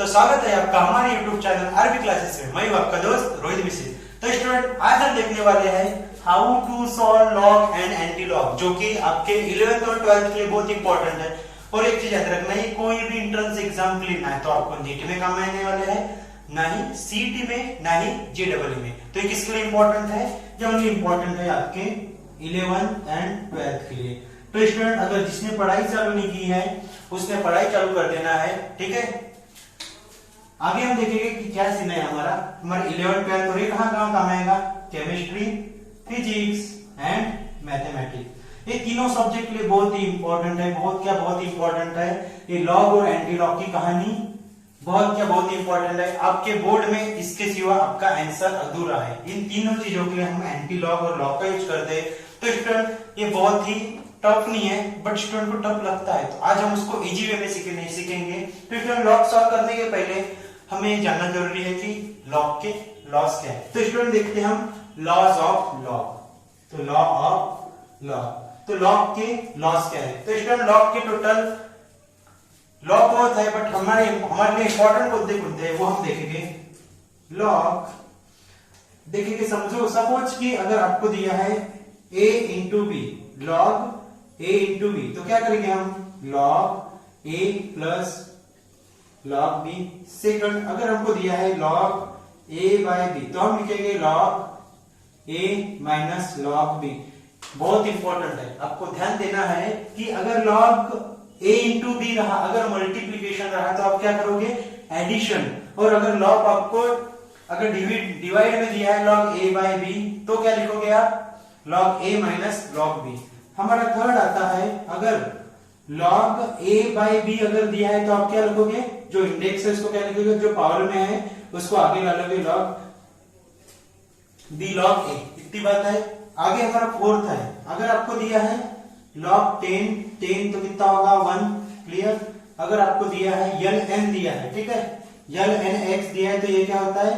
तो स्वागत है आपका हमारे YouTube चैनल आरबी क्लासेस में। मैं हूं आपका दोस्त रोहित मिश्र। तो स्टूडेंट, आज हम देखने वाले हैं how to solve log and anti log, जो कि आपके 11th और 12th के लिए बहुत इंपॉर्टेंट है। और एक चीज याद रखना है, कोई भी एंट्रेंस एग्जाम लेना है तो आपको नीट में काम आने वाले हैं, ना ही सीटी में, ना ही जेडब्ल्यू में। तो ये किसके लिए इंपॉर्टेंट है? जब इंपॉर्टेंट है आपके 11th एंड 12th के लिए। तो स्टूडेंट, अगर जिसने पढ़ाई चालू नहीं की है उसने पढ़ाई चालू कर देना है, ठीक है। आगे हम देखेंगे कि क्या सीन है हमारा 11th 12th और ये कहां काम आएगा? Chemistry, physics and mathematics. ये तीनों सब्जेक्ट के लिए बहुत ही इंपॉर्टेंट है। बहुत इंपॉर्टेंट है ये लॉग और एंटी लॉग की कहानी। बहुत ही इंपॉर्टेंट है। आपके बोर्ड में इसके सिवा आपका आंसर अधूरा है। इन तीनों चीजों के लिए हम एंटी लॉग और लॉग का यूज करते हैं। तो स्टूडेंट, ये बहुत ही टफ नहीं है, बट स्टूडेंट को टफ लगता है, तो आज हम उसको इजी वे में सीखेंगे। तो स्टूडेंट, लॉग सॉल्व करने के पहले हमें जानना जरूरी है कि लॉग के लॉस क्या है। तो स्टूडेंट, देखते हैं हम लॉज ऑफ लॉग। तो लॉ ऑफ लॉग, तो लॉग के लॉस क्या है? तो स्टूडेंट, लॉग के टोटल लॉग बहुत है, बट हमारे लिए इंपॉर्टेंट कौन से हैं वो हम देखेंगे। लॉग देखेंगे, समझो सपोज कि अगर आपको दिया है a into B, log a into B, तो क्या करेंगे हम? Log a plus log B. Second, अगर हमको दिया है लॉग a बाय बी, तो हम लिखेंगे log a minus log B. बहुत इंपॉर्टेंट है, आपको ध्यान देना है कि अगर लॉग a इंटू बी रहा, अगर मल्टीप्लीकेशन रहा, तो आप क्या करोगे? एडिशन। और अगर लॉग आपको अगर डिवाइड में दिया है लॉग a बाय बी, तो क्या लिखोगे आप? Log a minus log B. हमारा थर्ड आता है, अगर लॉग a बाय बी अगर दिया है तो आप क्या लिखोगे? जो इंडेक्स है उसको क्या लिखोगे? जो पावर में है उसको आगे डालोगे, लॉग b लॉग a। इतनी बात है। आगे हमारा फोर्थ है, अगर आपको दिया है लॉग 10 तो कितना होगा? 1। क्लियर। अगर आपको दिया है ln दिया है, ठीक है, ln x दिया है, तो ये क्या होता है?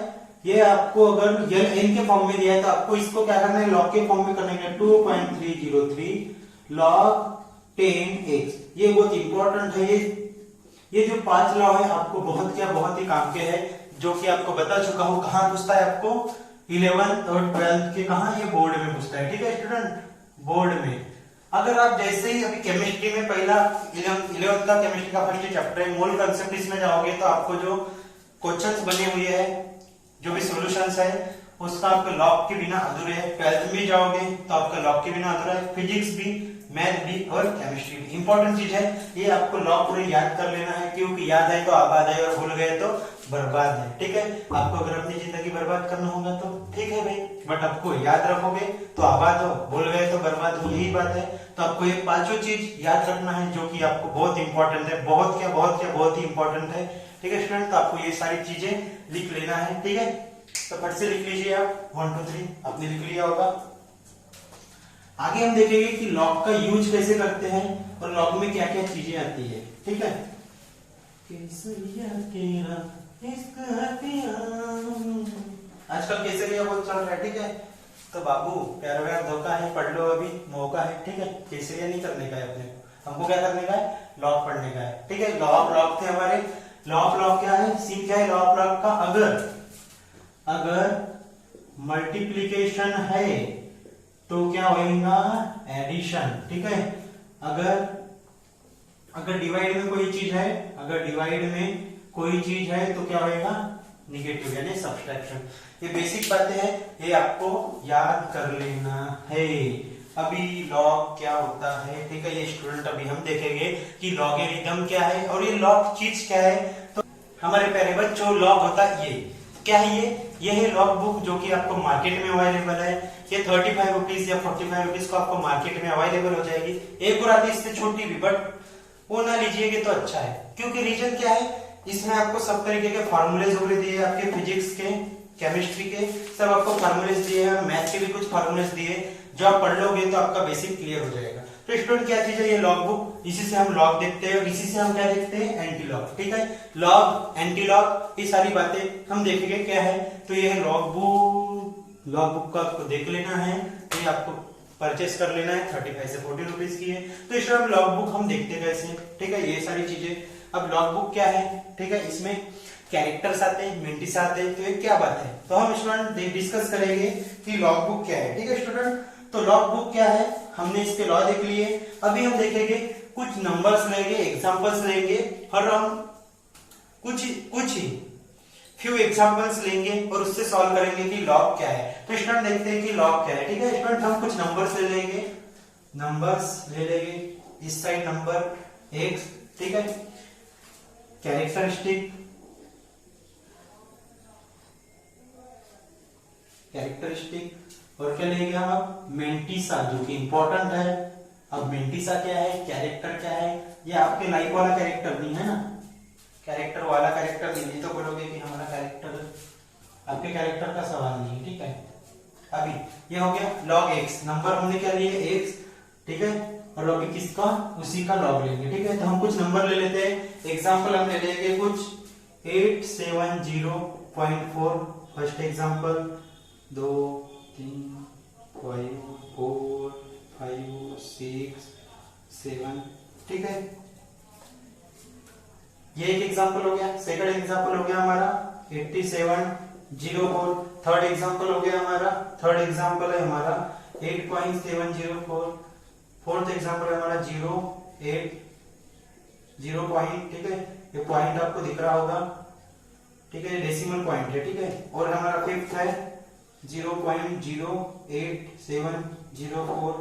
ये आपको अगर ln के फॉर्म में दिया है तो आपको इसको क्या करना है? लॉग के फॉर्म में करना है। 2.303 log 10x। ये बहुत इंपॉर्टेंट है। ये जो 5 लॉ है आपको बहुत ही काम के है, जो कि आपको बता चुका हूं। कहां पूछता है आपको? 11th और 12th के कहां? ये बोर्ड में पूछता है, ठीक है स्टूडेंट, बोर्ड में। अगर आप जैसे ही अभी केमिस्ट्री में पहला 11th का केमिस्ट्री का फर्स्ट चैप्टर है, मोल कंसेप्ट, इसमें जाओगे तो आपको जो क्वेश्चंस बने हुए हैं, जो भी सॉल्यूशंस है, उसका आपका लॉग के बिना अधूरे है। 12th में जाओगे तो आपका लॉग के बिना अधूरा है। फिजिक्स भी, मैथ भी और केमिस्ट्री भी। इंपॉर्टेंट चीज है ये, आपको लॉग पूरे याद कर लेना है, क्योंकि याद है तो आबाद है और भूल गए तो बर्बाद है, ठीक है। आपको अगर अपनी जिंदगी बर्बाद करना होगा तो ठीक है भाई, बट आपको याद रखोगे तो आबाद हो, भूल गए तो बर्बाद हो, यही बात है। तो आपको ये पांचों चीज याद रखना है, जो कि आपको बहुत इंपॉर्टेंट है। बहुत ही इंपॉर्टेंट है, ठीक है स्टूडेंट। तो आपको ये सारी चीजें लिख लेना है, ठीक है। तो फट से लिख लीजिए आप, 1 2 3 आपने लिख लिया होगा। आगे हम देखेंगे कि लॉग का यूज कैसे करते हैं और लॉग में क्या क्या चीजें आती है, ठीक है। आजकल केसरिया बहुत चल रहा है, ठीक है। तो बाबू, प्यार व्यार धोखा है, पढ़ लो, अभी मौका है, ठीक है। केसरिया नहीं करने का है अपने को, हमको क्या करने का है? लॉग पढ़ने का है, ठीक है। लॉग थे हमारे। लॉग क्या है? सीन क्या है लॉग का? अगर मल्टीप्लीकेशन है तो क्या होगा? एडिशन, ठीक है। अगर डिवाइड में कोई चीज है, तो क्या होगा? निगेटिव, यानी सब्सट्रैक्शन। ये बेसिक बातें हैं, ये आपको याद कर लेना है। अभी लॉग क्या होता है, ठीक है, ये स्टूडेंट अभी हम देखेंगे कि लॉगरिथम क्या है और ये लॉग चीज क्या है। तो हमारे प्यारे बच्चों, लॉग होता है ये क्या है? ये है लॉग बुक, जो कि आपको मार्केट में अवेलेबल है। ये 35 रुपीज या 45 रुपीज को आपको मार्केट में अवेलेबल हो जाएगी। एक और आती है इससे छोटी भी, बट वो ना लीजिएगा तो अच्छा है, क्योंकि रीजन क्या है, इसमें आपको सब तरीके के फार्मूलेज वगैरह दिए हैं, आपके फिजिक्स के, केमिस्ट्री के, सब आपको फार्मूलेज दिए हैं, मैथ के भी कुछ फार्मूलेज दिए, जो आप पढ़ लोगे तो आपका बेसिक क्लियर हो जाएगा। तो स्टूडेंट, क्या चीज है ये लॉग बुक? इसी से हम लॉग देखते हैं और इसी से हम क्या देखते हैं? एंटी लॉग, ठीक है। लॉग, एंटी लॉग, ये सारी बातें हम देखेंगे क्या है। तो ये है लॉग बुक का आपको देख लेना है, ये आपको परचेस कर लेना है। 35 से 40 रुपीज की है। तो इस लॉग बुक हम देखते कैसे, ठीक है, ये सारी चीजें। अब लॉग बुक क्या है, ठीक है, इसमें कैरेक्टर्स आते हैं, मेंटिस आते हैं, तो ये क्या बात है। तो हम स्टूडेंट डिस्कस करेंगे कि लॉग बुक क्या है। ठीक है स्टूडेंट, तो लॉग बुक क्या है, हमने इसके लॉ देख लिए। अभी हम देखेंगे कुछ नंबर्स लेंगे, एग्जांपल्स लेंगे और हम कुछ फ्यू एग्जांपल्स लेंगे और उससे सॉल्व करेंगे कि लॉग क्या है। तो स्टूडेंट देखते हैं कि लॉग क्या है। ठीक है स्टूडेंट, हम कुछ नंबर्स ले लेंगे, इस साइड नंबर x, ठीक है, कैरेक्टरिस्टिक और क्या लेंगे हम मेंटिसा, जो कि इंपॉर्टेंट है। अब मेंटिसा क्या है, कैरेक्टर क्या है, ये आपके लाइक वाला कैरेक्टर नहीं है ना, कैरेक्टर वाला कैरेक्टर नहीं, तो बोलोगे कि हमारा कैरेक्टर, आपके कैरेक्टर का सवाल नहीं है। ठीक है, अभी ये हो गया log x, नंबर हमने क्या लिए x, ठीक है, और लॉग किसका, उसी का लॉग लेंगे। ठीक है, तो हम कुछ नंबर ले लेते हैं। एग्जांपल हम ले लेंगे कुछ 870.4, फर्स्ट एग्जांपल, 2 3 5 4 5 6 7, ठीक है, ये एक एग्जांपल हो गया। सेकंड एग्जांपल हो गया हमारा 8704, थर्ड एग्जांपल हो गया हमारा, थर्ड एग्जांपल है हमारा 8.704, फोर्थ एग्जांपल है हमारा 0 पॉइंट, ठीक है, ये पॉइंट आपको दिख रहा होगा, ठीक है, डेसिमल पॉइंट है। ठीक है, और हमारा फिफ्थ है 0.08704,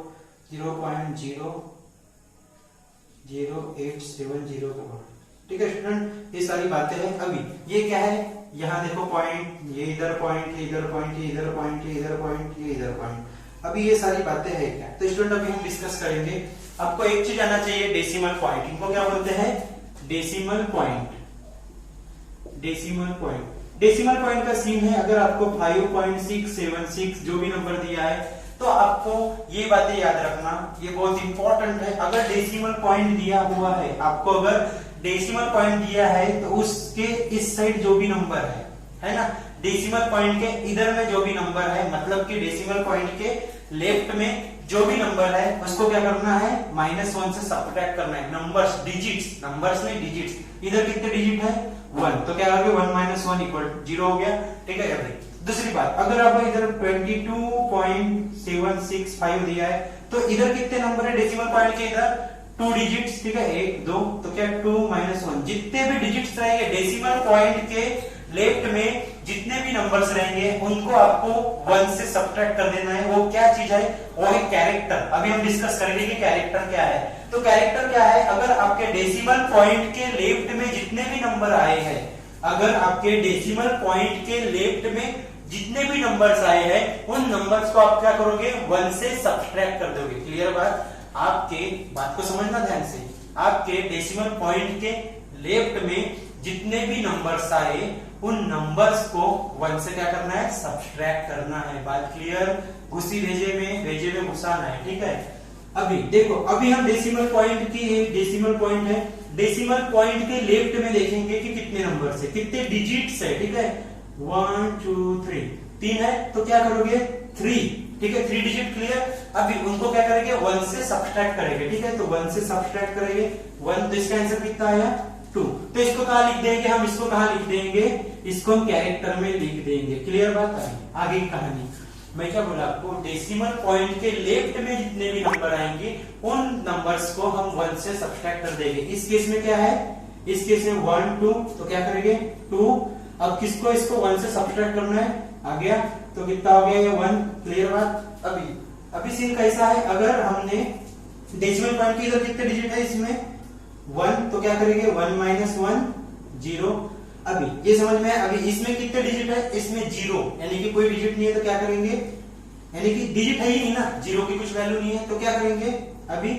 0.0087004। ठीक है स्टूडेंट, ये सारी बातें हैं। अभी ये क्या है, यहाँ देखो पॉइंट, ये इधर पॉइंट, ये इधर पॉइंट, ये इधर पॉइंट, ये इधर पॉइंट, ये इधर पॉइंट। अभी ये सारी बातें हैं क्या, तो स्टूडेंट अभी हम डिस्कस करेंगे। आपको एक चीज आना चाहिए, डेसिमल पॉइंट, इनको क्या बोलते हैं, डेसिमल पॉइंट। डेसिमल पॉइंट का सीन है, अगर आपको 5.676 जो भी नंबर दिया है, तो आपको ये बातें याद रखना, ये बहुत इंपॉर्टेंट है। अगर डेसिमल पॉइंट दिया हुआ है, आपको अगर डेसिमल पॉइंट दिया है, तो उसके इस साइड जो भी नंबर है ना, डेसिमल पॉइंट के इधर में जो भी नंबर है, मतलब कि डेसिमल पॉइंट के लेफ्ट में जो भी नंबर है, उसको क्या करना है, -1 से सब्ट्रैक्ट करना है। नंबर्स, डिजिट्स, नंबर्स नहीं डिजिट्स, इधर कितने डिजिट है 1, तो क्या करोगे 1 - 1 = 0 हो गया। ठीक है, अभी दूसरी बात, अगर आप इधर 22.765 दिया है, तो इधर कितने नंबर है डेसिमल पॉइंट के, इधर 2 डिजिट्स, ठीक है, 1 2, तो क्या 2 - 1, जितने भी डिजिट्स रहेंगे डेसिमल पॉइंट के लेफ्ट में, जितने भी नंबर्स रहेंगे उनको आपको 1 से सब्ट्रैक्ट कर देना है। वो क्या चीज है, वो है कैरेक्टर। अभी हम डिस्कस करेंगे कि कैरेक्टर क्या है। तो कैरेक्टर क्या है, अगर आपके डेसिमल पॉइंट के लेफ्ट में जितने भी नंबर आए हैं, अगर आपके डेसिमल पॉइंट के लेफ्ट में जितने भी नंबर्स आए हैं, उन नंबर्स को आप क्या करोगे, 1 से सब्ट्रैक्ट कर दोगे। क्लियर बात, आपके बात को समझना ध्यान से, आपके डेसिमल पॉइंट के लेफ्ट में जितने भी नंबर्स आए, उन नंबर्स को 1 से क्या करना है, सब्ट्रैक्ट करना है। बात क्लियर, उसी भेजे में घुसाना है। ठीक है, अभी देखो, अभी हम डेसिमल पॉइंट की, डेसिमल पॉइंट है, डेसिमल पॉइंट के लेफ्ट में देखेंगे कि कितने नंबर्स है, कितने डिजिट्स है। ठीक है, 1 2 3, 3 है, तो क्या करोगे 3, ठीक है, 3 डिजिट। क्लियर, अभी उनको क्या करेंगे, 1 से सब्ट्रैक्ट करेंगे। ठीक है, तो 1 से सब्ट्रैक्ट करेंगे 1, तो इसका आंसर कितना आया 2। तो इसको कहां लिख देंगे हम, इसको कहां लिख देंगे, इसको हम कैरेक्टर में लिख देंगे। क्लियर बात है, आगे की कहानी मैं क्या बोला आपको, डेसिमल पॉइंट के लेफ्ट में जितने भी नंबर आएंगे, उन नंबर्स को हम 1 से सब्ट्रैक्ट कर देंगे। इस केस में क्या है, इस केस में 1 2, तो क्या करेंगे 2। अब किसको, इसको 1 से सब्ट्रैक्ट करना है, आ गया, तो कितना हो गया ये 1। क्लियर बात, अभी सीन कैसा है, अगर हमने डेसिमल पॉइंट के इधर कितने डिजिट है, इसमें 1, तो क्या करेंगे 1 - 1 0। अभी ये समझ में है, अभी इसमें कितने डिजिट है, इसमें 0, यानी कि कोई डिजिट नहीं है, तो क्या करेंगे, यानी कि डिजिट है ही नहीं ना, 0 की कुछ वैल्यू नहीं है, तो क्या करेंगे, अभी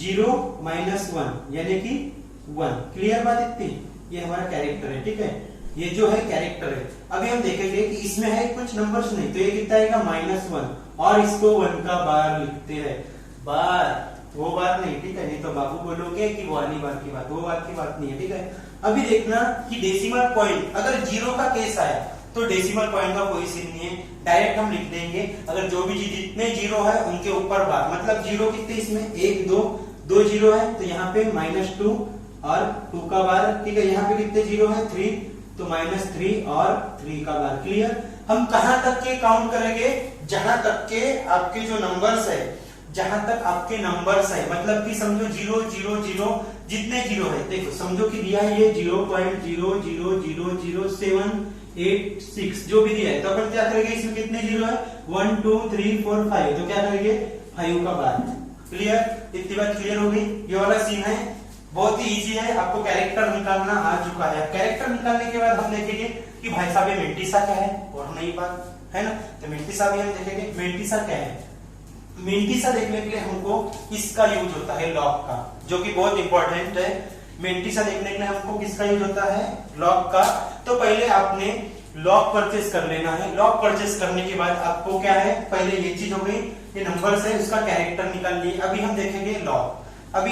0 - 1 यानी कि 1। क्लियर बात इतनी, ये हमारा कैरेक्टर है। ठीक है, ये जो है कैरेक्टर है। अभी हम देखेंगे कि इसमें है कुछ नंबर्स नहीं, तो ये कितना आएगा -1, और इसको 1 का बार लिखते हैं, बार, वो बात नहीं। ठीक है, नहीं तो बाबू बोलोगे कि वो वाली बात की बात, वो बात की बात नहीं है। ठीक है, अभी देखना कि डेसिमल पॉइंट अगर 0 का केस आया, तो डेसिमल पॉइंट का कोई सीन नहीं है, डायरेक्ट हम लिख देंगे। अगर जो भी जितने 0 है उनके ऊपर बार, मतलब 0 कितने इसमें 1 2 0 है, तो यहाँ पे -2 और 2 का बार। ठीक है, यहाँ पे कितने 0 है 3, तो -3 और 3 का बार। क्लियर? हम कहां तक के काउंट करेंगे? जहां तक के आपके जो नंबर्स है, जहां तक आपके नंबर्स है, मतलब कि समझो 0 0 0 जितने जीरो है, देखो समझो कि दिया है ये 0.0000786 जो भी दिया है, तो अपन क्या करेंगे? इसमें कितने जीरो है? 1 2 3 4 5, तो क्या करेंगे? 5 का बार। क्लियर? इतनी बात क्लियर हो गई? ये वाला सीन है, बहुत ही इजी है, आपको कैरेक्टर निकालना आ चुका है। कैरेक्टर निकालने के बाद हम देखेंगे कि भाई साहब ये मेंटिसा क्या है, और नई बात है ना, तो मेंटिसा भी हम देखेंगे। मेंटिसा क्या है? मेंटिसा देखने के लिए हमको इसका यूज होता है, लॉग का, जो कि बहुत इंपॉर्टेंट है। मेंटिसा देखने के लिए हमको किसका यूज होता है? लॉग का। तो पहले आपने लॉग परचेस कर लेना है। लॉग परचेस करने के बाद आपको क्या है? पहले ये चीज हो गई, ये नंबर्स है, उसका कैरेक्टर निकाल लिए। अभी हम देखेंगे लॉग। अभी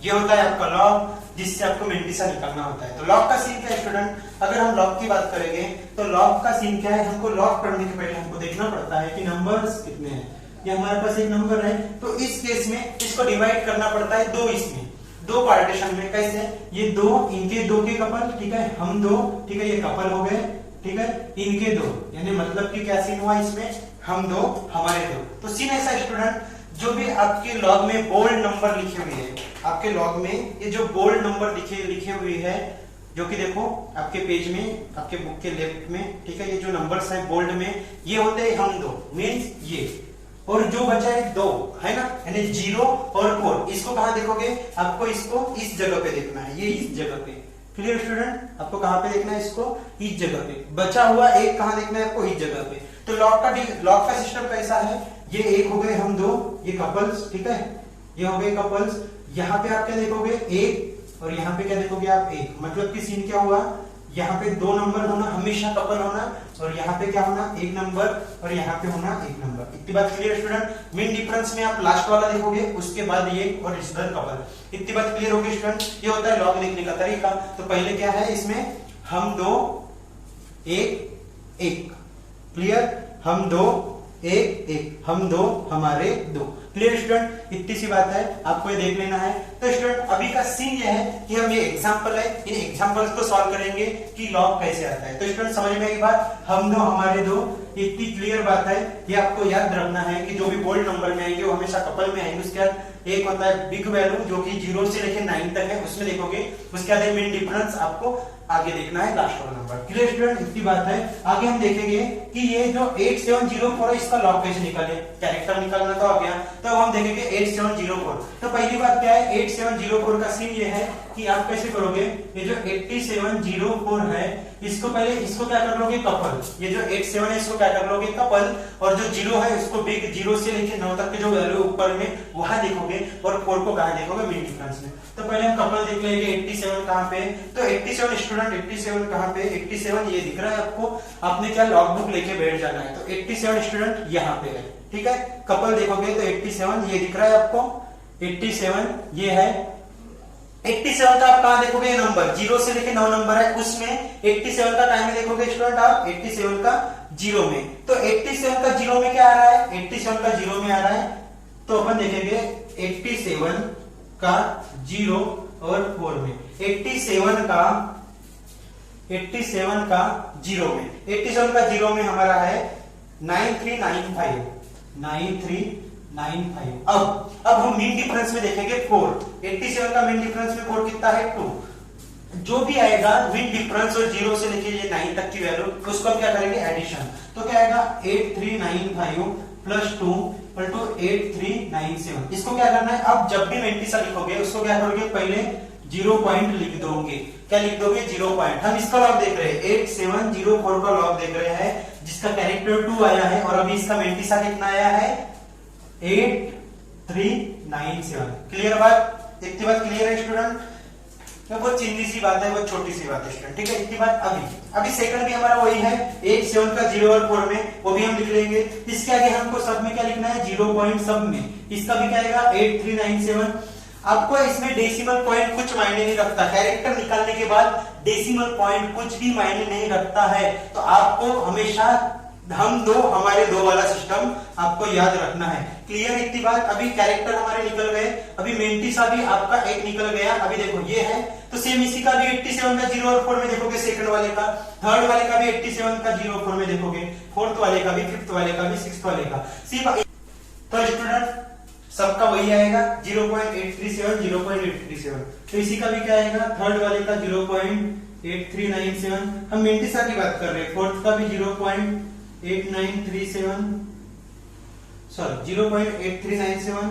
ये होता है आपका लॉग, जिससे आपको मेंटिसा निकालना होता है। तो लॉग का सीन क्या है स्टूडेंट? अगर हम लॉग की बात करेंगे तो लॉग का सीन क्या है? हमको लॉग करने के पहले हमको देखना पड़ता है कि नंबर्स कितने हैं। ये हमारे पास एक नंबर है, तो इस केस में इसको डिवाइड करना पड़ता है दो, इसमें दो पार्टीशन में। कैसे? ये दो, इनके दो के कपल, ठीक है, हम दो, ठीक है, ये कपल हो गए, ठीक है, इनके दो, यानी मतलब कि क्या सीन हुआ इसमें? हम दो, हमारे दो। तो सीन ऐसा स्टूडेंट, जो भी आपके लॉग में बोल्ड नंबर लिखे हुए हैं, आपके लॉग में ये जो बोल्ड नंबर लिखे हुए हैं, जो कि देखो आपके पेज में, आपके बुक के लेफ्ट में, ठीक है, ये जो नंबर्स है बोल्ड में, ये होते हैं हम दो, मीन्स ये, और जो बचा है दो, है ना, यानी 0 और 4। इसको कहां देखोगे? आपको इसको इस जगह पे देखना है, ये इस जगह पे। Clear student? आपको कहां पे देखना है? इसको इस जगह पे। बचा हुआ एक कहां देखना है आपको? इस जगह पे। तो लॉग का सिस्टम कैसा है? ये एक हो गए हम दो, ये कपल्स, ठीक है, ये हो गए कपल्स। यहाँ पे आप क्या देखोगे? एक, और यहाँ पे क्या देखोगे आप? एक। मतलब कि सीन क्या हुआ? यहाँ पे दो नंबर होना, हमेशा कपल होना, और यहाँ पे क्या होना? एक नंबर, और यहाँ पे होना एक नंबर। इतनी बात क्लियर स्टूडेंट? मेन डिफरेंस में आप लास्ट वाला देखोगे, उसके बाद ये और इधर कपल। इतनी बात क्लियर होगी स्टूडेंट? ये होता है लॉग लिखने का तरीका। तो पहले क्या है इसमें? हम दो, एक, एक। क्लियर? हम दो, एक, एक, हम दो, हमारे दो। Clear student? इतनी सी बात है, आपको ये देख लेना है। तो स्टूडेंट अभी का सीन ये है कि हम ये एग्जांपल है, इन एग्जांपल्स को सॉल्व करेंगे कि लॉग कैसे आता है। तो स्टूडेंट समझ में आई बात? हम दो, हमारे दो, इतनी क्लियर बात है। ये आपको याद रखना है कि जो भी बोल्ड नंबर में आएंगे वो हमेशा कपल में आएंगे। उसके बाद एक होता है बिग वैल्यू, जो कि 0 से लेकर 9 तक है, उसमें देखोगे। उसके बाद मेन डिफरेंस आपको आगे देखना है, लास्ट वाला नंबर। Clear student? इतनी बात है। आगे हम देखेंगे कि ये जो 8704 है, इसका लॉग कैसे निकाले, कैरेक्टर निकालना तो आ गया। तो हम देखेंगे 8704। तो पहली बात क्या है? 8704 का सीन ये है कि आप कैसे करोगे? ये जो 8704 है, इसको पहले इसको क्या कर लोगे? कपल। ये जो 87 है इसको क्या कर लोगे? कपल। और जो 0 है उसको बिग, 0 से लेकर 9 तक के जो वैल्यू ऊपर में वहां देखोगे, और 4 को कहां देखोगे? मेन डिफरेंस में। तो पहले हम कपल देख लेंगे। 87 कहां पे? तो 87 स्टूडेंट 87 कहां पे? 87 ये दिख रहा है आपको। आपने क्या लॉग बुक लेके बैठ जाना है। तो 87 स्टूडेंट यहाँ पे है, ठीक है। कपल देखोगे तो 87 ये दिख रहा है आपको, 87 ये है। 87 का आप कहां देखोगे? नंबर 0 से लेके 9 नंबर है उसमें 87 का टाइम में देखोगे स्टूडेंट आप 87 का 0 में। तो 87 का 0 में क्या आ रहा है? 87 का 0 में आ रहा है। तो अपन देखेंगे 87 का 0 और 4 में। 87 का 0 में, 87 का 0 में हमारा है 9395, 9395। अब हम मीन डिफरेंस में देखेंगे 4। 87 का मीन डिफरेंस में 4 कितना है? 2। जो भी आएगा मीन डिफरेंस और 0 से लेके ये 9 तक की वैल्यू, उसको हम क्या करेंगे? एडिशन। तो क्या आएगा? 8395 प्लस 2 इक्वल टू 8397। इसको क्या करना है? अब जब भी मेंटिसा लिखोगे उसको क्या करोगे? पहले 0 पॉइंट लिख दोगे। क्या लिख दोगे? 0 पॉइंट। हम इसका लॉग देख रहे हैं, 8704 का लॉग देख रहे हैं, जिसका कैरेक्टर 2 आया है, और अभी इसका मेंटिसा कितना आया है? 8397। क्लियर बात? इतनी बात क्लियर है स्टूडेंट? तो बहुत चिंदी सी बात है, बहुत छोटी सी बात है स्टूडेंट, ठीक है। इतनी बात अभी सेकंड भी हमारा वही है, 87 का 0 और 4 में, वो भी हम लिख लेंगे। इसके आगे हमको सब में क्या लिखना है? 0 पॉइंट सब में। इसका भी क्या आएगा? 8397। आपको इसमें डेसिमल पॉइंट कुछ मायने नहीं रखता। कैरेक्टर निकालने के बाद डेसिमल पॉइंट कुछ भी मायने नहीं रखता है। तो आपको हमेशा हम दो, हमारे दो वाला सिस्टम आपको आपको याद रखना है। क्लियर इतनी बात? अभी कैरेक्टर हमारे निकल गए, अभी मेंटिसा भी आपका एक निकल गया। अभी देखो ये है, तो सेम इसी का भी 87 का 0 और 4 में देखोगे, सेकंड वाले का, थर्ड वाले का भी 87 का 0 और 4 में देखोगे, फोर्थ वाले का भी, फिफ्थ वाले का भी, सिक्स्थ वाले का। तो स्टूडेंट सबका वही आएगा 0.837 0.837। तो इसी का भी क्या आएगा, थर्ड वाले का 0.8397। हम मेंटिसा की बात कर रहे हैं, फोर्थ का भी 0.8937 सॉरी 0.8397,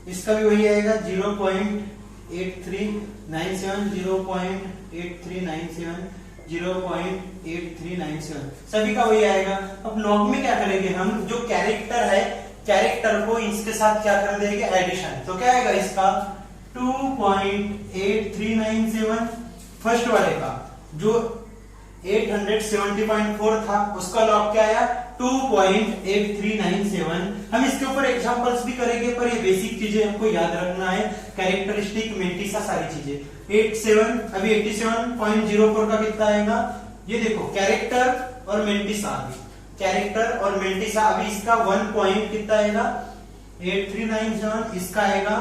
इसका भी वही आएगा 0.8397 0.8397 0.8397, सभी का वही आएगा। अब लॉग में क्या करेंगे हम, जो कैरेक्टर है, कैरेक्टर को इसके साथ क्या कर देंगे, एडिशन। तो क्या आएगा इसका 2.8397, फर्स्ट वाले का जो 870.4 था उसका लॉग क्या आया 2.8397। हम इसके ऊपर एग्जांपल्स भी करेंगे, पर ये बेसिक चीजें हमको याद रखना है, कैरेक्टरिस्टिक मेंटिसा सारी चीजें। 87.04 का कितना आएगा, ये देखो कैरेक्टर और मेंटिसा, कैरेक्टर और मेंटिसा। अभी इसका 1 पॉइंट कितना आएगा 8397, इसका आएगा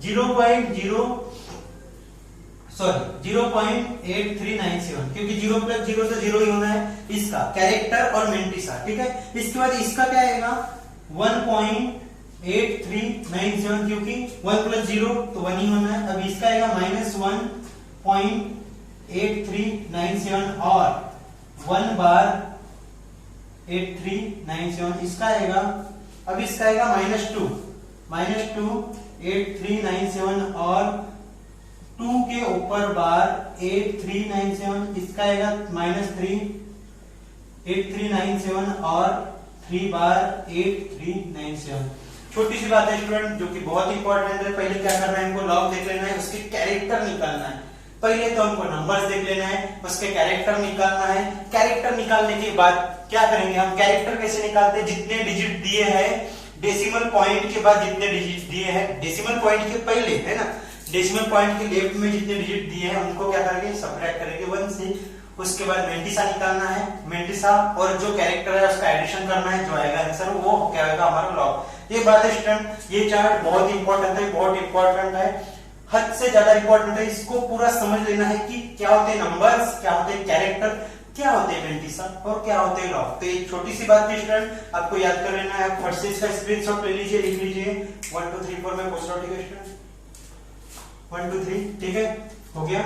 0.8397, क्योंकि 0 प्लस 0 से 0 ही होना है, इसका कैरेक्टर और मेंटिसा। ठीक है, इसके बाद इसका क्या आएगा 1.8397, क्योंकि 1 प्लस 0 तो 1 ही होना है। अब इसका आएगा -1.8397 और 1 बार 8397, इसका आएगा, अब इसका आएगा -2 8397 और 2 के ऊपर बार 8397, इसका आएगा -3 8397 और 3 बार 8397। छोटी सी बात है स्टूडेंट, जो कि बहुत इंपॉर्टेंट है। पहले क्या करना है, हमको लॉग देख लेना है, उसके कैरेक्टर निकालना है। पहले तो हमको नंबर्स देख लेना है, उसके कैरेक्टर निकालना है। कैरेक्टर निकालने के बाद क्या करेंगे हम, कैरेक्टर कैसे निकालते हैं, जितने डिजिट दिए हैं डेसिमल पॉइंट के बाद, जितने डिजिट दिए हैं डेसिमल पॉइंट के पहले, है ना, डेसिमल पॉइंट के लेफ्ट में जितने डिजिट दिए हैं उनको क्या करेंगे, सबट्रैक्ट करेंगे 1 से। उसके बाद मेंटिसा निकालना है, मेंटिसा और जो कैरेक्टर है उसका एडिशन करना है, जो आएगा आंसर वो क्या होगा हमारा लॉग। ये बात है स्टूडेंट, ये चार्ट बहुत इंपॉर्टेंट है, बहुत इंपॉर्टेंट है, हद से ज्यादा इंपॉर्टेंट है। इसको पूरा समझ लेना है कि क्या होते हैं नंबर्स, क्या होते हैं कैरेक्टर, क्या होते हैं मेंटिसा और क्या होते हैं लॉग। तो एक छोटी सी बात थी स्टूडेंट, आपको याद कर लेना है। आप फर्स्ट से इसका स्क्रीनशॉट ले लीजिए, लिख लीजिए 1 2 3 4 में पूछ रहा हूं, ठीक है स्टूडेंट 1 2 3, ठीक है, हो गया।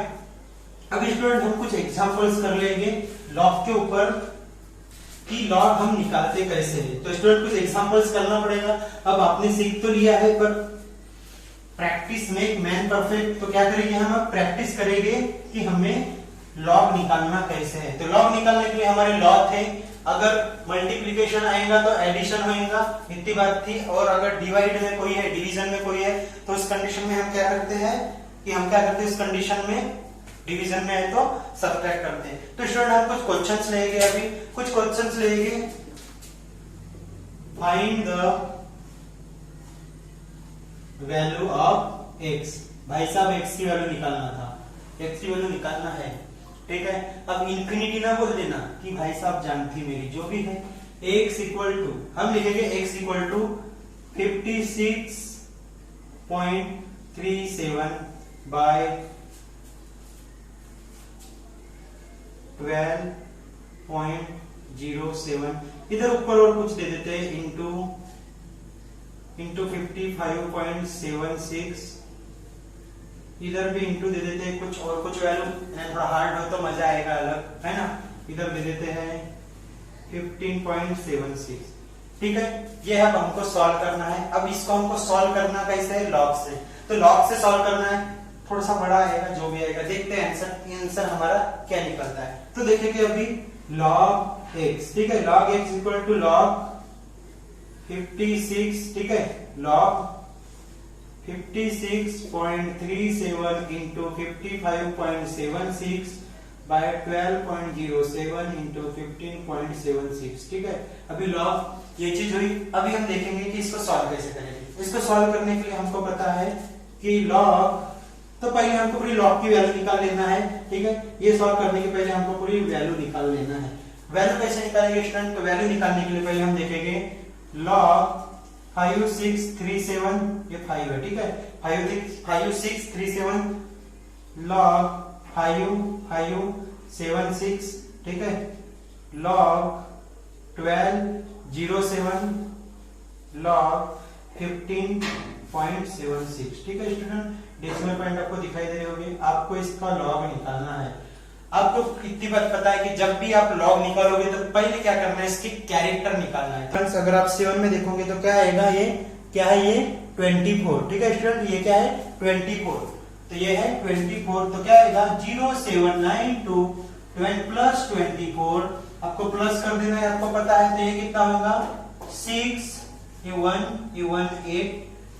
अब स्टूडेंट हम कुछ एग्जांपल्स कर लेंगे लॉग के ऊपर कि लॉग हम निकालते कैसे हैं। तो स्टूडेंट कुछ एग्जांपल्स करना पड़ेगा। अब आपने सीख तो लिया है, पर प्रैक्टिस मेक मैन परफेक्ट। तो क्या करेंगे हम, अब प्रैक्टिस करेंगे कि हमें लॉग निकालना कैसे है। तो लॉग निकालने के लिए हमारे लॉ थे, अगर मल्टीप्लिकेशन आएगा तो एडिशन होगा, इतनी बात थी। और अगर डिवाइड में कोई है, डिवीजन में कोई है, तो उस कंडीशन में हम क्या करते हैं कि हम क्या करते हैं, इस कंडीशन में डिवीजन में है तो सबट्रैक्ट करते हैं। तो स्टूडेंट हम कुछ क्वेश्चंस लेंगे, अभी कुछ क्वेश्चंस लेंगे। Find the value of x। भाई साहब x की वैल्यू निकालना था, x की वैल्यू निकालना है, ठीक है। अब इंफिनिटी ना बोल देना कि भाई साहब जानती मेरी, जो भी है x इक्वल टू, हम लिखेंगे x इक्वल टू 56.37 बाय 12.07। इधर ऊपर और कुछ दे देते हैं, इंटू 55.76, इधर भी इंटू दे देते हैं कुछ और कुछ वैल्यू, थोड़ा हार्ड हो तो मजा आएगा अलग, है ना। इधर दे देते हैं 15.76, ठीक है। ये अब हमको सॉल्व करना है। अब इसको हमको सॉल्व करना कैसे है, लॉग से। तो लॉग से सॉल्व करना है, थोड़ा सा बड़ा आएगा, जो भी आएगा देखते हैं आंसर हमारा क्या निकलता है। तो देखिए अभी log x, ठीक है, log x equal to log 56, ठीक है, log 56.37 इंटू 55.76 बाय 12.07 इंटू 15.76, ठीक है। अभी log ये चीज हुई। अभी हम देखेंगे कि इसको सॉल्व कैसे करेंगे। इसको सॉल्व करने के लिए हमको पता है कि log, तो पहले हमको पूरी लॉग की वैल्यू निकाल लेना है, ठीक है। ये सॉल्व करने के पहले हमको पूरी वैल्यू निकाल लेना है। वैल्यू कैसे निकालेंगे स्टूडेंट, तो वैल्यू निकालने के लिए पहले हम देखेंगे log 5637, ये 5 है, ठीक है, 5637 log 5576, ठीक है, log 1207 log 15.76, ठीक है स्टूडेंट। डेसिमल पॉइंट आपको दिखाई दे रहे होंगे, आपको इसका लॉग निकालना है। आपको इतनी बात पता है कि जब भी आप लॉग निकालोगे तो पहले क्या करना है, इसके कैरेक्टर निकालना है। फ्रेंड्स अगर आप 7 में देखोगे तो क्या आएगा, ये क्या है, ये 24, ठीक है स्टूडेंट, ये क्या है 24, तो ये है 24, तो क्या आएगा 0792 प्लस 24, आपको प्लस कर देना है, आपको पता है, तो ये कितना होगा 6, ये 1, ये 1 8,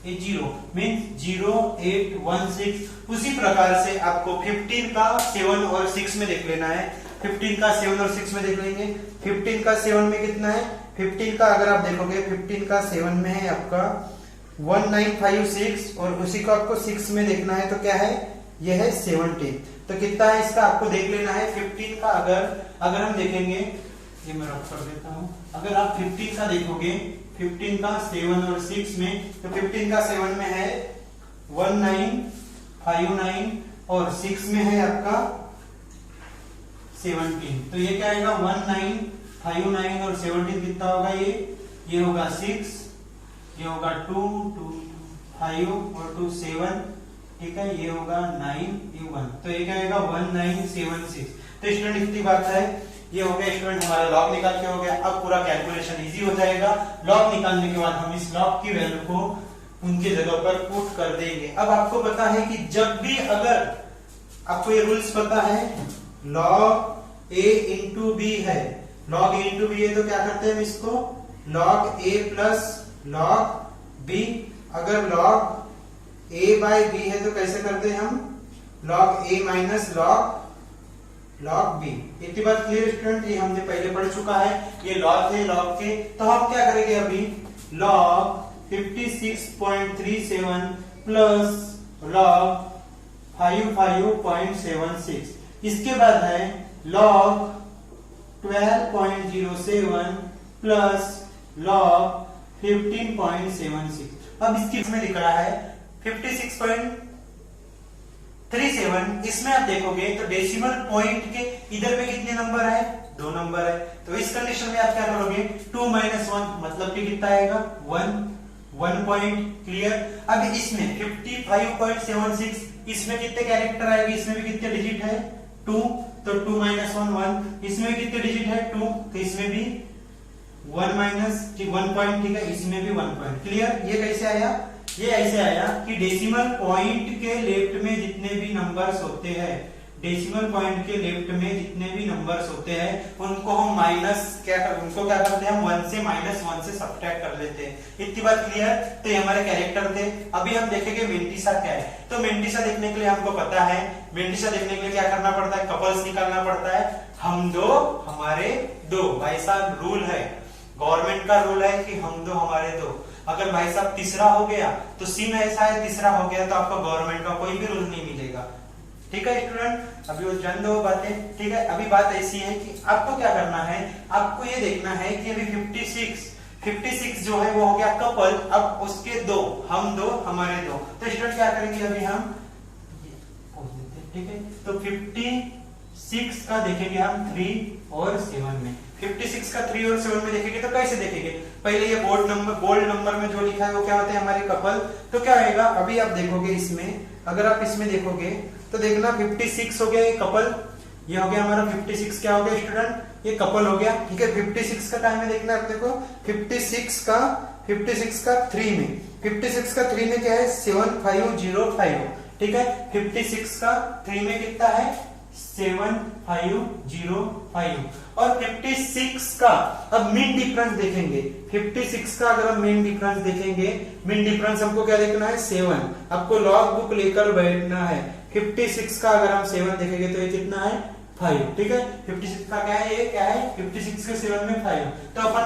ये 0 मीन्स 0816। उसी प्रकार से आपको 15 का 7 और 6 में देख लेना है, 15 का 7 और 6 में देख लेंगे। 15 का 7 में कितना है, 15 का अगर आप देखोगे 15 का 7 में है आपका 1956 और उसी को आपको 6 में देखना है, तो क्या है, ये है 70, तो कितना है इसका आपको देख लेना है। 15 का अगर हम देखेंगे, ये मैं रख कर देता हूं, अगर आप 15 का देखोगे, 15 का 7 और 6 में, तो 15 का 7 में है 1959 और 6 में है आपका 17, तो ये क्या आएगा 1959 और 17 कितना होगा, ये होगा 6, ये होगा 2 2 5 और 2 7, ठीक है, ये होगा 9, ये 1, तो ये क्या आएगा 1976। तो स्टूडेंट इतनी बात है, ये हो गया स्टूडेंट हमारा लॉग निकाल के हो गया। अब पूरा कैलकुलेशन इजी हो जाएगा। लॉग निकालने के बाद हम इस लॉग की वैल्यू को उनके जगह पर पुट कर देंगे। अब आपको पता है कि जब भी अगर आपको ये रूल्स पता है, log a इंटू बी है, log a इंटू बी है, तो क्या करते हैं हम इसको log a plus log b। अगर log a बाई b है तो कैसे करते हैं हम log a minus log b। इतनी बात क्लियर स्टूडेंट, ये हमने पहले पढ़ चुका है, ये log थे log के। तो हम क्या करेंगे अभी, log 56.37 प्लस log 55.76, इसके बाद है log 12.07 प्लस log 15.76। अब इसकी इसमें लिख रहा है 56.37, इसमें आप देखोगे तो डेसिमल पॉइंट के इधर पे कितने नंबर है, 2 नंबर है, तो इस कंडीशन में आप क्या करोगे 2 - 1 मतलब कि कितना आएगा 1 पॉइंट। क्लियर। अब इसमें 55.76, इसमें कितने कैरेक्टर आएंगे, इसमें भी कितने डिजिट है 2, तो 2 - 1 1, इसमें कितने डिजिट है 2, तो इसमें भी 1 पॉइंट, ठीक है, इसमें भी 1 पॉइंट। क्लियर। ये कैसे आया, ये ऐसे आया कि डेसिमल पॉइंट के लेफ्ट में जितने भी नंबर्स होते हैं, डेसिमल पॉइंट के लेफ्ट में जितने भी नंबर्स होते हैं उनको हम उनको क्या करते हैं हम 1 से -1 से सब्ट्रैक्ट कर लेते हैं। इतनी बात क्लियर। तो ये हमारे कैरेक्टर थे। अभी हम देखेंगे मेंटिसा क्या है। तो मेंटिसा देखने के लिए हमको पता है, मेंटिसा देखने के लिए क्या करना पड़ता है, कपल्स निकालना पड़ता है, हम 2 हमारे 2। भाई साहब रूल है, गवर्नमेंट का रूल है कि हम 2 हमारे 2। अगर भाई साहब तीसरा हो गया तो सीन ऐसा है, तीसरा हो गया तो आपको गवर्नमेंट का कोई भी रूल नहीं मिलेगा। ठीक है स्टूडेंट, अभी वो जान दो बातें। ठीक है, अभी बात ऐसी है कि आपको क्या करना है, आपको ये देखना है कि अभी 56 जो है वो हो गया कपल। अब उसके 2, हम 2 हमारे 2, तो स्टूडेंट क्या करेंगे अभी हम, ठीक है, तो 56 का देखेंगे हम 3 और 7 में। 56 का 3 और 7 में देखेंगे तो कैसे देखेंगे, पहले ये बोल्ड नंबर में जो लिखा है वो क्या होते हैं हमारे कपल। तो क्या रहेगा, अभी आप देखोगे इसमें, अगर आप इसमें देखोगे तो देखना 56 हो गया ये कपल, ये हो गया हमारा 56 क्या हो गया स्टूडेंट, ये कपल हो गया। ठीक है, 56 का टाइम में देखना है, आप देखो 56 का 3 में, 56 का 3 में क्या है 7505। ठीक है, 56 का 3 में कितना है 7505। और 56 का अब मीन डिफरेंस देखेंगे, 56 का अगर हम मीन डिफरेंस देखेंगे, मीन डिफरेंस हमको क्या देखना है 7। आपको लॉग बुक लेकर बैठना है। 56 का अगर हम 7 देखेंगे तो ये कितना है 5। ठीक है, 56 का क्या है, ये क्या है 56 के 7 में 5। तो अपन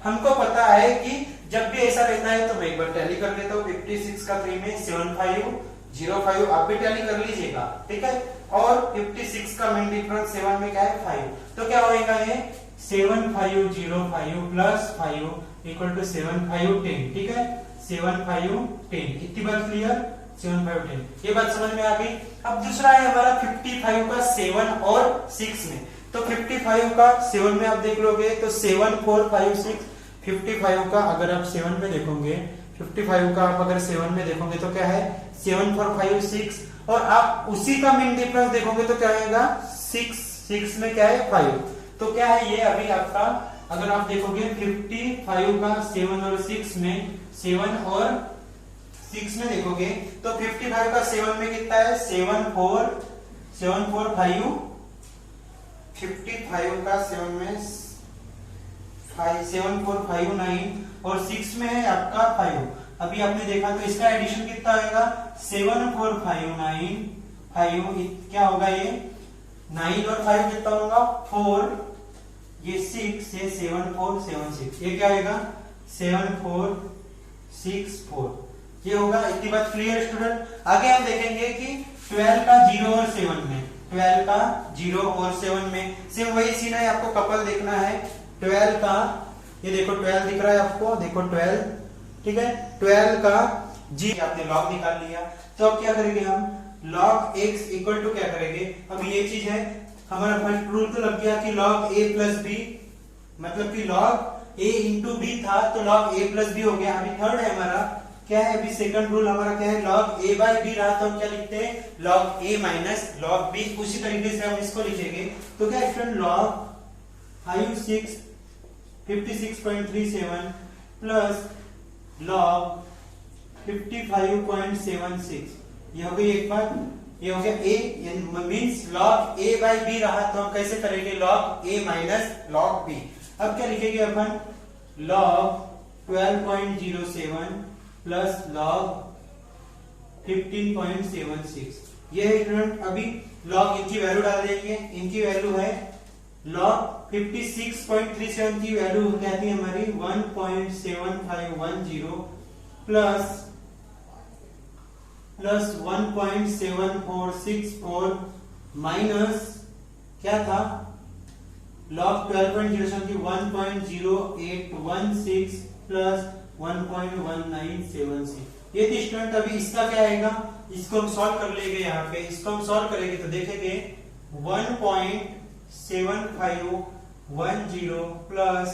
हमको पता है कि जब भी ऐसा रहता है तो मैं एक बार टैली कर लेता हूँ। 56 का 3 में 7505 आप भी टैली कर लीजिएगा। ठीक है, और 56 का मीन डिफरेंस 7 में क्या है 5। तो क्या होएगा ये 7505 प्लस 5 इक्वल टू 7 5 10, ठीक है 7 5 10, इतनी बात क्लियर, 7 5 10, ये बात समझ में आ गई। अब दूसरा है हमारा 55 का 7 और 6 में, तो 55 का 7 में आप देख लोगे तो 7 4 5 6, 55 का अगर आप 7 में देखोगे, 55 का आप अगर 7 में देखोगे तो क्या है 7 4 5 6, और आप उसी का मीन डिफरेंस देखोगे तो क्या आएगा 6 में क्या है 5, तो क्या है ये अभी आपका अगर आप देखोगे 55 का 7 और 6 में, 7 और 6 में देखोगे तो 55 का 7 में कितना है 7 4 5, 55 का 7 में 7 4 5 9, और 6 में है आपका 5। अभी आपने देखा तो इसका एडिशन कितना आएगा 7 4 5 9 5, क्या होगा ये 9 और 5 कितना होगा 4, ये 6 ये 7 4 7 6, ये क्या आएगा 7 4 6 4, ये होगा। इतनी बात क्लियर स्टूडेंट। आगे हम देखेंगे कि 12 का 0 और 7 में, 12 का 0 और 7 में सेम वही सीन है, आपको कपल देखना है। 12 का ये देखो 12 दिख रहा है आपको, देखो 12, ठीक है 12 का जी आपने लॉग निकाल लिया, तो अब क्या करेंगे हम log x इक्वल टू क्या करेंगे, अब ये चीज है हमारा फर्स्ट रूल तो लग गया कि log a प्लस बी, मतलब कि log a इंटू बी था तो log a प्लस बी हो गया। अभी थर्ड है हमारा क्या है, अभी सेकंड रूल हमारा क्या है log a बाई बी रहा तो हम क्या लिखते हैं log a minus log b, उसी तरीके से हम इसको लिखेंगे तो क्या स्टूडेंट log 56.37 प्लस log 55.76, ये हो गई एक बात, ये हो गया a means log a by b रहा तो हम कैसे करेंगे log a minus log b। अब क्या लिखेंगे अपन log 12.07 प्लस log 15.76, ये है स्टूडेंट। अभी log इनकी वैल्यू डाल देंगे, इनकी वैल्यू है log 56.37 की वैल्यू हो जाती है हमारी 1.7510 प्लस 1.7464 माइनस क्या था log 12.07 की 1.0816 प्लस 1.1976, ये थी स्टूडेंट। अभी इसका क्या आएगा, इसको हम सॉल्व कर लेंगे, यहाँ पे इसको हम सॉल्व करेंगे तो देखेंगे 1.7510 प्लस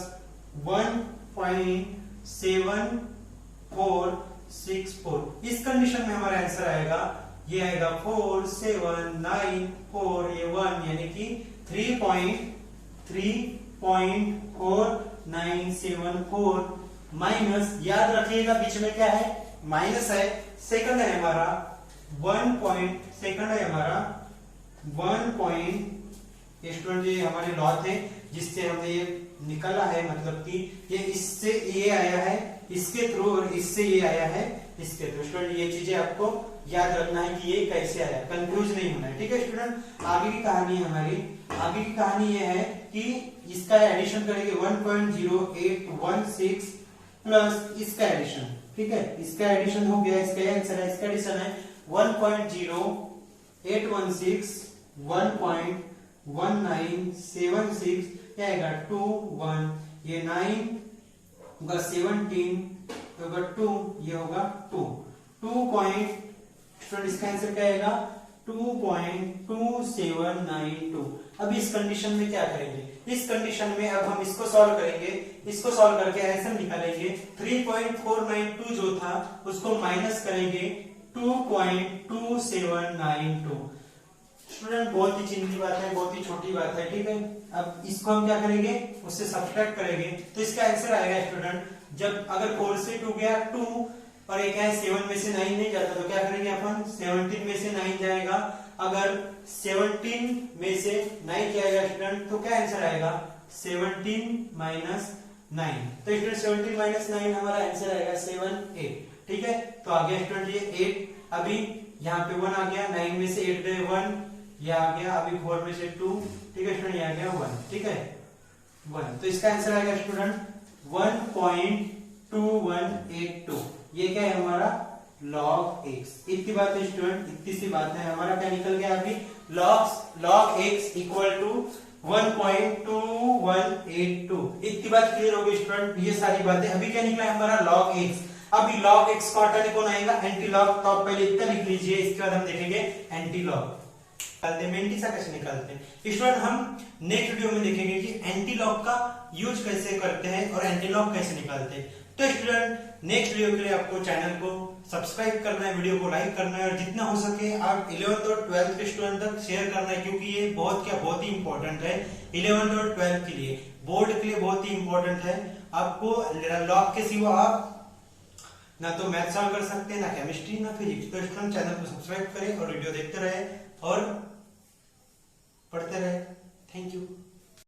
1.7464, इस कंडीशन में हमारा आंसर आएगा, ये आएगा 4794, ये 1 यानी कि 3.4974 माइनस, याद रखिएगा बीच में क्या है माइनस है, सेकंड है हमारा 1 स्टूडेंट ये हमारे लॉ थे जिससे हमने ये निकाला है, मतलब कि ये इससे ये आया है इसके थ्रू और इससे ये आया है इसके थ्रू। स्टूडेंट ये चीजें आपको याद रखना है कि ये कैसे आया, कंफ्यूज नहीं होना है, ठीक है स्टूडेंट। आगे की कहानी हमारी, आगे की कहानी ये है कि इसका एडिशन करेंगे 1.0816 प्लस इसका एडिशन, ठीक है इसका एडिशन हो गया, इसका आंसर है, इसका एडिशन है 1.0816 1.1976, क्या आएगा 2 1, ये 9 होगा 17 होगा 2, ये होगा 2 स्टूडेंट इसका आंसर क्या आएगा 2.2792। अब इस कंडीशन में क्या करेंगे, इस कंडीशन में अब हम इसको सॉल्व करेंगे, इसको सॉल्व करके आंसर निकालेंगे। 3.492 जो था उसको माइनस करेंगे 2.2792। स्टूडेंट बहुत ही चिंती बात है, बहुत ही छोटी बात है, ठीक है। अब इसको हम क्या करेंगे, उससे सब्ट्रैक्ट करेंगे तो इसका आंसर आएगा स्टूडेंट, जब अगर 4 से 2 गया 2 और एक है 7 में से 9 नहीं जाता तो क्या करेंगे अपन 17 में से 9 जाएगा, अगर 17 में से 9 जाएगा स्टूडेंट तो क्या आंसर आएगा 17 माइनस 9, तो स्टूडेंट 17 माइनस 9 हमारा आंसर आएगा 7 8, ठीक है। तो आ गया स्टूडेंट ये 8, अभी यहाँ पे 1 आ गया, 9 में से 8 गए 1, ये आ गया, अभी 4 में से 2, ठीक है स्टूडेंट, ये आ गया 1, ठीक है 1, तो इसका आंसर आएगा स्टूडेंट 1.2182। ये क्या है हमारा log x, इतनी बात है स्टूडेंट, इतनी सी बात है, हमारा क्या निकल गया अभी log x इक्वल टू 1.2182। इतनी बात क्लियर हो गई स्टूडेंट। ये सारी बातें अभी क्या निकला है हमारा log x। अभी log x को हटाने कौन आएगा, एंटी लॉग। तो आप पहले इतना लिख लीजिए, इसके बाद हम देखेंगे एंटी लॉग निकालते हैं, मेंटिसा कैसे निकालते हैं। स्टूडेंट हम नेक्स्ट वीडियो में देखेंगे कि एंटी लॉग का यूज कैसे करते हैं और एंटी लॉग कैसे निकालते हैं। तो स्टूडेंट नेक्स्ट वीडियो के लिए आपको चैनल को सब्सक्राइब करना है, वीडियो को लाइक करना है और जितना हो सके आप 11th और 12th के स्टूडेंट तक शेयर करना है, क्योंकि ये बहुत ही इंपॉर्टेंट है 11th और 12th के लिए, बोर्ड के लिए बहुत ही इंपॉर्टेंट है। आपको लॉग के सिवा आप ना तो मैथ सॉल्व कर सकते हैं, ना केमिस्ट्री, ना फिजिक्स। तो स्टूडेंट चैनल को सब्सक्राइब करें और वीडियो देखते रहे और पढ़ते रहे। Thank you.